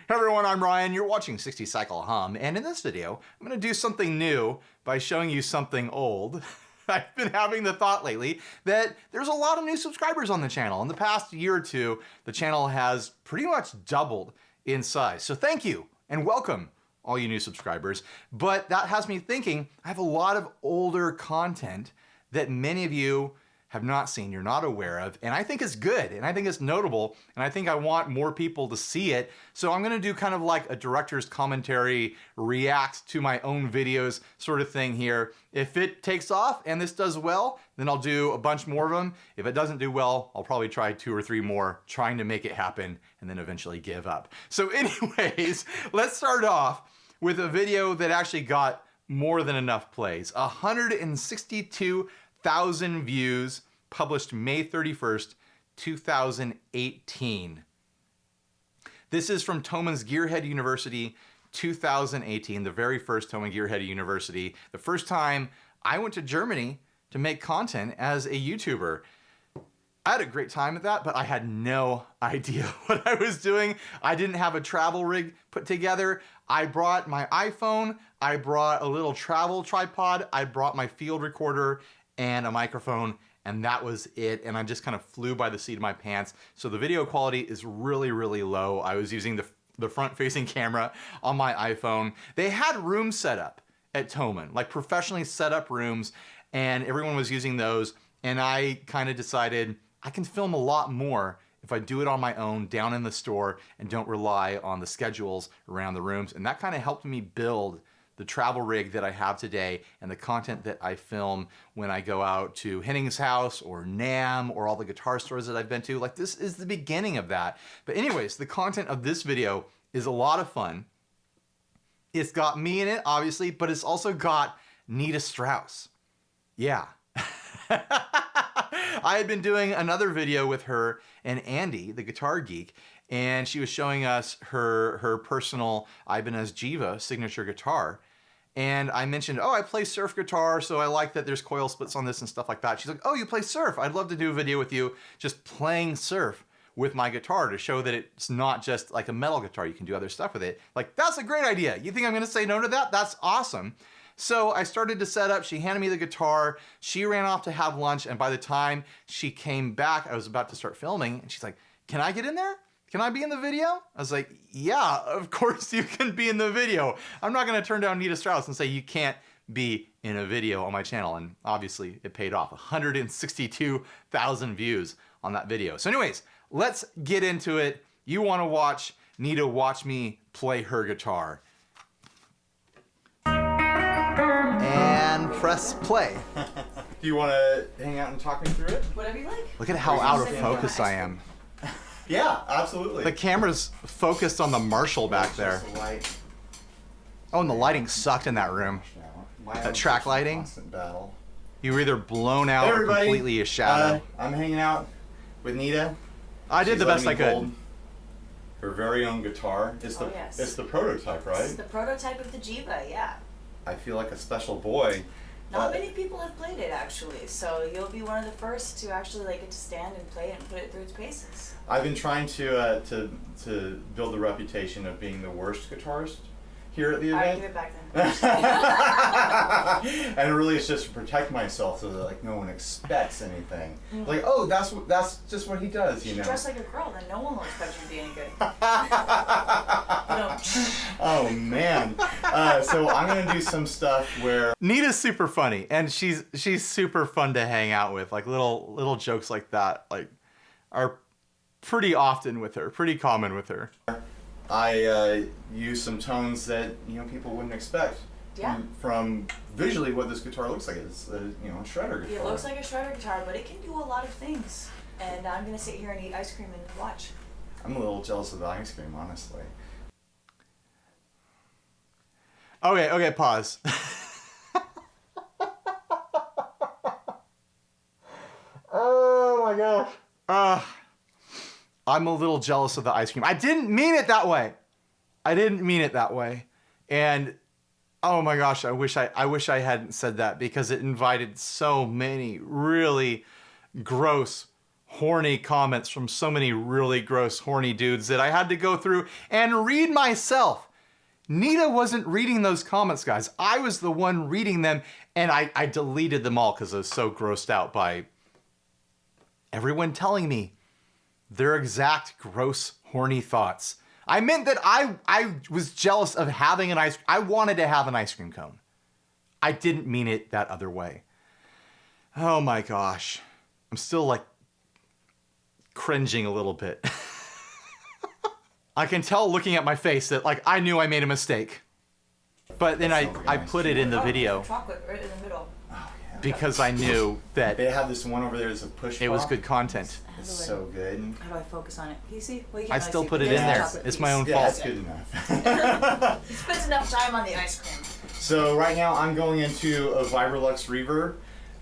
Hey everyone, I'm Ryan. You're watching 60 Cycle Hum, and in this video, I'm going to do something new by showing you something old. I've been having the thought lately that there's a lot of new subscribers on the channel. In the past year or two, the channel has pretty much doubled in size. So thank you and welcome, all you new subscribers. But that has me thinking, I have a lot of older content that many of you have not seen, you're not aware of, and I think it's good, and I think it's notable, and I think I want more people to see it. So I'm gonna do kind of like a director's commentary, react to my own videos sort of thing here. If it takes off and this does well, then I'll do a bunch more of them. If it doesn't do well, I'll probably try 2 or 3 more, trying to make it happen, and then eventually give up. So anyways, let's start off with a video that actually got more than enough plays. 162,000 views, published May 31st, 2018. This is from Thoman's Gearhead University, 2018, the very first Thomann Gearhead University. The first time I went to Germany to make content as a YouTuber. I had a great time at that, but I had no idea what I was doing. I didn't have a travel rig put together. I brought my iPhone, I brought a little travel tripod, I brought my field recorder and a microphone, and that was it. And I just kind of flew by the seat of my pants. So the video quality is really, really low. I was using the front-facing camera on my iPhone. They had rooms set up at Thomann, like professionally set up rooms, and everyone was using those. And I kind of decided I can film a lot more if I do it on my own down in the store and don't rely on the schedules around the rooms. And that kind of helped me build the travel rig that I have today and the content that I film when I go out to Henning's house or NAMM or all the guitar stores that I've been to. Like, this is the beginning of that. But anyways, the content of this video is a lot of fun. It's got me in it, obviously, but it's also got Nita Strauss. Yeah. I had been doing another video with her and Andy, the guitar geek, and she was showing us her personal Ibanez Jiva signature guitar. And I mentioned, oh, I play surf guitar, so I like that there's coil splits on this and stuff like that. She's like, oh, you play surf? I'd love to do a video with you just playing surf with my guitar to show that it's not just like a metal guitar. You can do other stuff with it. Like, that's a great idea. You think I'm gonna say no to that? That's awesome. So I started to set up, she handed me the guitar, she ran off to have lunch, and by the time she came back, I was about to start filming, and she's like, can I get in there? Can I be in the video? I was like, yeah, of course you can be in the video. I'm not gonna turn down Nita Strauss and say you can't be in a video on my channel, and obviously it paid off. 162,000 views on that video. So anyways, let's get into it. You wanna watch Nita watch me play her guitar. And press play. Do you want to hang out and talk me through it? Whatever you like. Look at how out of focus I am. Yeah, absolutely. The camera's focused on the Marshall back there. Oh, and the lighting sucked in that room. That track lighting. You were either blown out or completely a shadow. I'm hanging out with Nita. I did the best I could. Her very own guitar. It's the it's the prototype, right? It's the prototype of the Jiva, yeah. I feel like a special boy. Not many people have played it, actually, so you'll be one of the first to actually like get to stand and play it and put it through its paces. I've been trying to build the reputation of being the worst guitarist here at the event. Alright, give it back then. And really, it's just to protect myself so that like no one expects anything. Like, oh, that's just what he does, you know. Dress like a girl, then no one will expect you to be any good. Oh man. So I'm gonna do some stuff where Nita's super funny, and she's super fun to hang out with. Like little jokes like that, like, are pretty often with her, pretty common with her. I use some tones that people wouldn't expect. Yeah. From visually what this guitar looks like. It's a shredder guitar. It looks like a shredder guitar, but it can do a lot of things. And I'm gonna sit here and eat ice cream and watch. I'm a little jealous of the ice cream, honestly. Okay, pause. Oh my gosh. I'm a little jealous of the ice cream. I didn't mean it that way. And oh my gosh, I wish I hadn't said that, because it invited so many really gross, horny comments from so many really gross, horny dudes that I had to go through and read myself. Nita wasn't reading those comments, guys. I was the one reading them, and I deleted them all because I was so grossed out by everyone telling me their exact gross, horny thoughts. I meant that I was jealous of having I wanted to have an ice cream cone. I didn't mean it that other way. Oh my gosh. I'm still like cringing a little bit. I can tell looking at my face that like I knew I made a mistake. But then I put it in the video. Chocolate right in the middle. Oh, yeah. Because I knew that They have this one over there that's a push it was pop. good content. It's so good. How do I focus on it? Can you see? Well, you I can't still really put see, it but in there's a there. chocolate It's piece. my own Yeah, fault. that's good enough. He spends enough time on the ice cream. So right now I'm going into a Vibrolux reverb.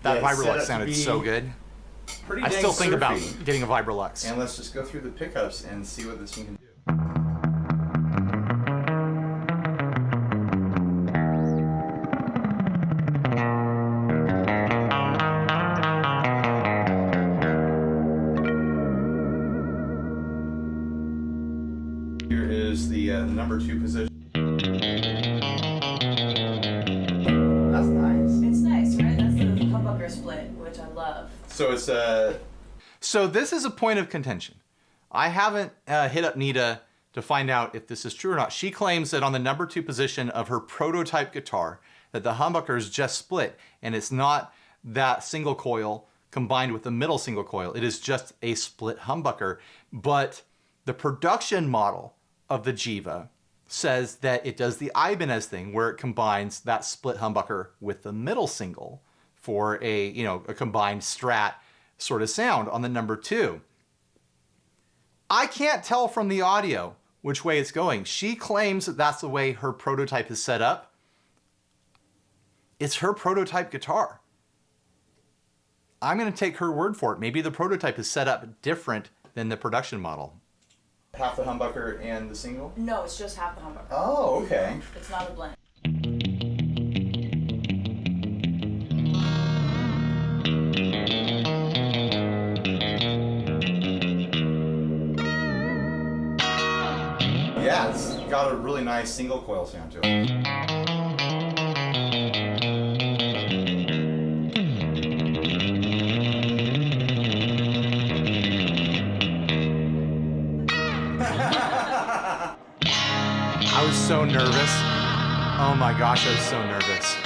That that's set up Vibrolux to sounded be so good. Pretty I dang still think about surfy. getting a Vibrolux. And let's just go through the pickups and see what this thing can do. Here is the number 2 position. That's nice. It's nice, right? That's the humbucker split, which I love. So it's So this is a point of contention. I haven't hit up Nita to find out if this is true or not. She claims that on the number 2 position of her prototype guitar, that the humbucker is just split, and it's not that single coil combined with the middle single coil. It is just a split humbucker. But the production model of the Jiva says that it does the Ibanez thing, where it combines that split humbucker with the middle single for a combined Strat sort of sound on the number 2. I can't tell from the audio which way it's going. She claims that that's the way her prototype is set up. It's her prototype guitar. I'm going to take her word for it. Maybe the prototype is set up different than the production model. half the humbucker and the single? No, it's just half the humbucker. Oh, okay. It's not a blend. Yeah, it's got a really nice single coil sound to it. I was so nervous. Oh my gosh, I was so nervous.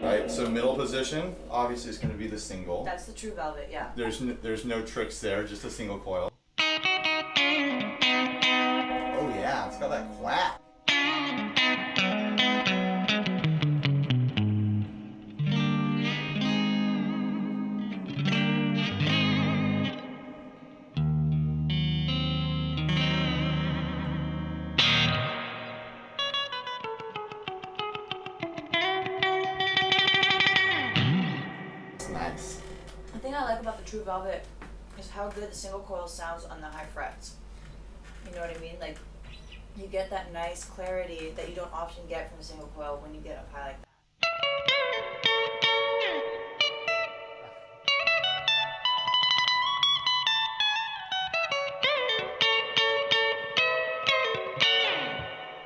Right, so middle position, obviously it's going to be the single. That's the true velvet, yeah. There's no tricks there, just a single coil. Oh yeah, it's got that clap. It's nice. The thing I like about the true velvet is how good the single coil sounds on the high frets. You know what I mean? Like, you get that nice clarity that you don't often get from a single coil when you get up high like that.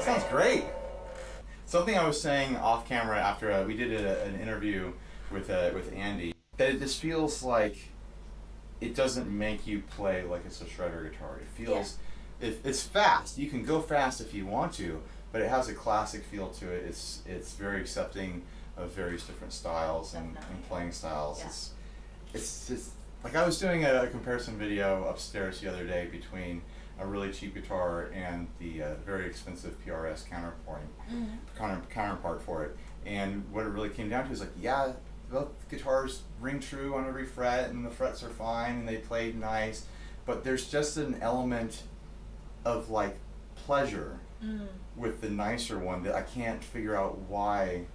Sounds great. Something I was saying off camera after we did an interview with Andy, that it just feels like it doesn't make you play like it's a shredder guitar. It feels, it's fast. You can go fast if you want to, but it has a classic feel to it. It's very accepting of various different styles and playing styles. Yeah. It's just like I was doing a comparison video upstairs the other day between a really cheap guitar and the very expensive PRS counterpart for it. And what it really came down to is like, yeah, both guitars ring true on every fret and the frets are fine and they play nice, but there's just an element of like pleasure with the nicer one that I can't figure out why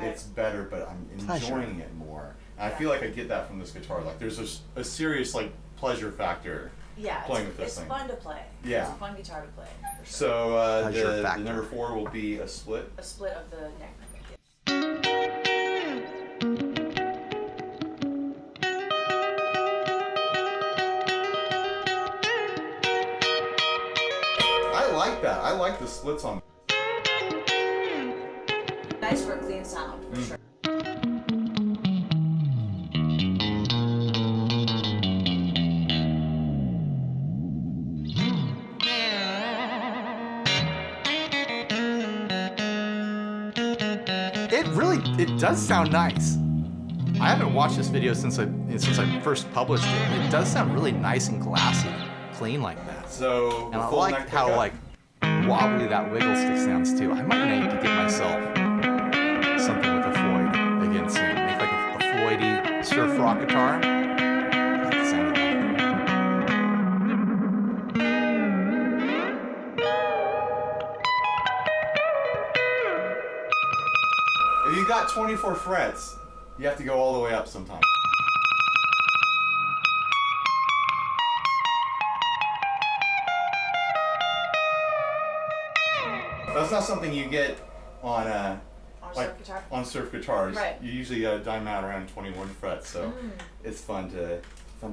it's better, but I'm enjoying it more. And I feel like I get that from this guitar. Like there's a serious like pleasure factor. Yeah, Playing with this it's thing. fun to play. Yeah. It's a fun guitar to play. For sure. So Pleasure the factor. number 4 will be a split. A split of the neck. like that. I like the splits on. Nice for a clean sound, for sure. It does sound nice. I haven't watched this video since I first published it. It does sound really nice and glassy, clean like that. So And I like how like wobbly that wiggle stick sounds too. I might need to get myself something with a Floyd again soon. Make like a Floydy surf rock guitar. I like the sound of that. If you got 24 frets, you have to go all the way up sometimes. That's not something you get on surf guitar? on surf guitars. Right. You usually dime out around 21 frets, so it's fun to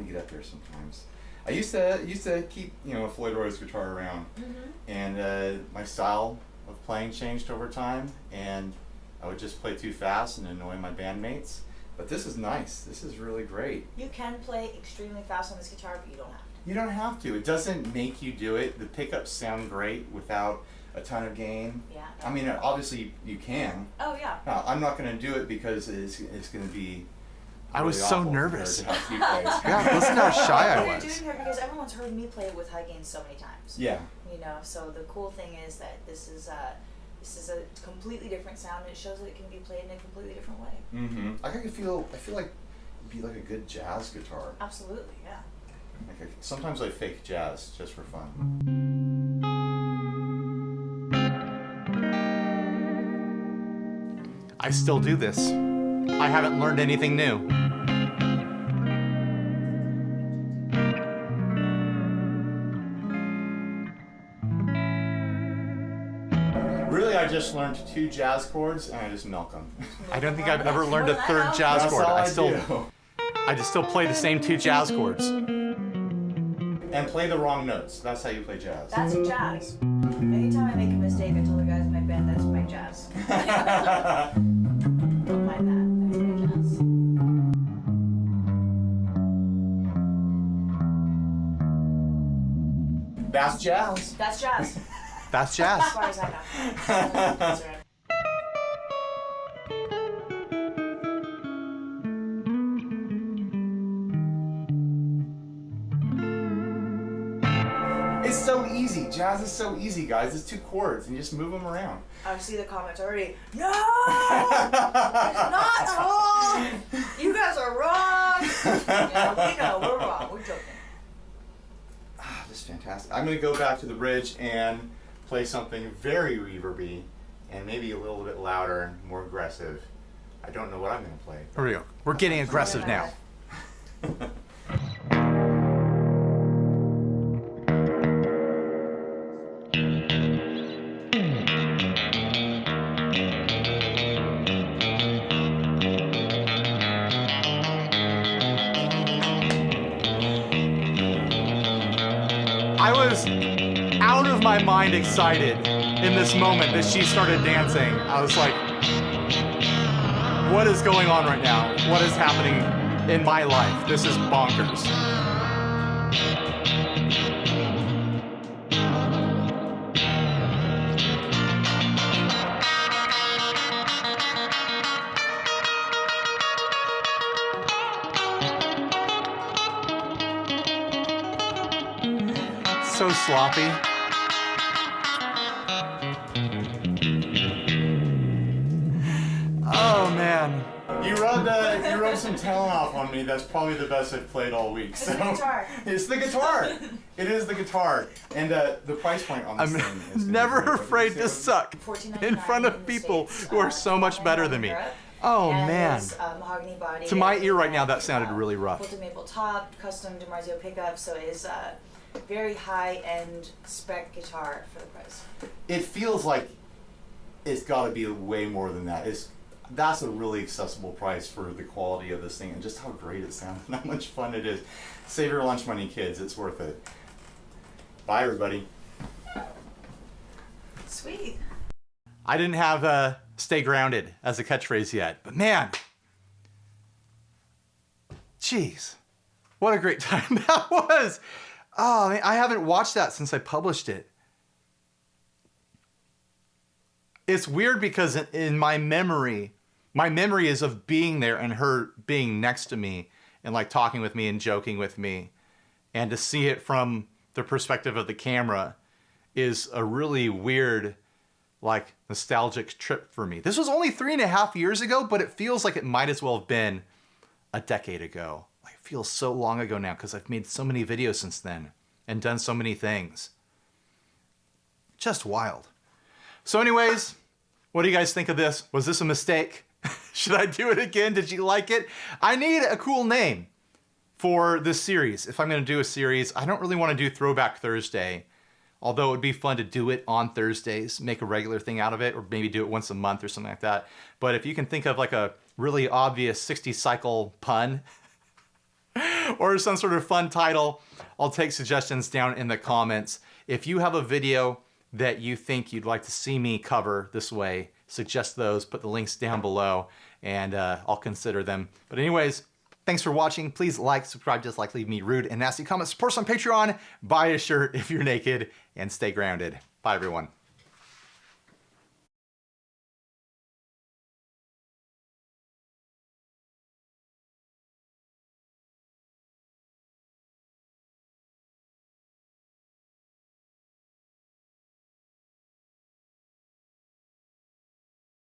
get up there sometimes. I used to keep a Floyd Rose guitar around, and my style of playing changed over time, and I would just play too fast and annoy my bandmates. But this is nice. This is really great. You can play extremely fast on this guitar, but you don't have to. You don't have to. It doesn't make you do it. The pickups sound great without a ton of gain. Yeah. I mean, obviously you can. Oh, yeah. No, I'm not going to do it because it's going to be. I was really so awful nervous. compared to how he plays. Yeah, listen to how shy I You're was. doing it because everyone's heard me play with high gain so many times. Yeah. So the cool thing is that this is a completely different sound, and it shows that it can be played in a completely different way. Mm-hmm. I feel like it'd be like a good jazz guitar. Absolutely, yeah. Sometimes I fake jazz just for fun. I still do this. I haven't learned anything new. Really, I just learned 2 jazz chords and I just milk them. I don't think I've ever learned a third jazz That's chord. all I just still play the same 2 jazz chords. And play the wrong notes. That's how you play jazz. That's jazz. Anytime I make a mistake, I tell the guys in my band that's my jazz. Don't mind that. That's my jazz. That's jazz. That's jazz. That's jazz. As far as I know. That's right. It's so easy. Jazz is so easy, guys. It's 2 chords and you just move them around. I see the comments already. No! Not at all! You guys are wrong! Yeah, we know, we're wrong. We're joking. This is fantastic. I'm going to go back to the bridge and play something very reverby and maybe a little bit louder and more aggressive. I don't know what I'm going to play. Here we go. We're getting aggressive now. I was out of my mind excited in this moment that she started dancing. I was like, what is going on right now? What is happening in my life? This is bonkers. So sloppy. Oh man. You rubbed some talent off on me. That's probably the best I've played all week. It's the guitar. It's the guitar. It is the guitar. And the price point on this I'm thing is never gonna be afraid to suck $14.99 in front in of the people States, who are so much better than me. Europe. Oh And man. it's, mahogany body. To my ear right and, now, that sounded really rough. Quilted maple top, custom DiMarzio pickup, so it is a very high-end spec guitar for the price. It feels like it's got to be way more than that. That's a really accessible price for the quality of this thing and just how great it sounds and how much fun it is. Save your lunch money, kids. It's worth it. Bye, everybody. Sweet. I didn't have stay grounded as a catchphrase yet, but man, jeez, what a great time that was. Oh, man, I haven't watched that since I published it. It's weird because in my memory is of being there and her being next to me and like talking with me and joking with me. And to see it from the perspective of the camera is a really weird, like, nostalgic trip for me. This was only 3.5 years ago, but it feels like it might as well have been a decade ago. Like, it feels so long ago now because I've made so many videos since then and done so many things. Just wild. So anyways, what do you guys think of this? Was this a mistake? Should I do it again? Did you like it? I need a cool name for this series. If I'm going to do a series, I don't really want to do Throwback Thursday, although it would be fun to do it on Thursdays, make a regular thing out of it, or maybe do it once a month or something like that. But if you can think of like a really obvious 60 cycle pun or some sort of fun title, I'll take suggestions down in the comments. If you have a video that you think you'd like to see me cover this way, suggest those, put the links down below, and I'll consider them. But anyways, thanks for watching. Please like, subscribe, dislike, leave me rude and nasty comments. Support us on Patreon, buy a shirt if you're naked, and stay grounded. Bye, everyone.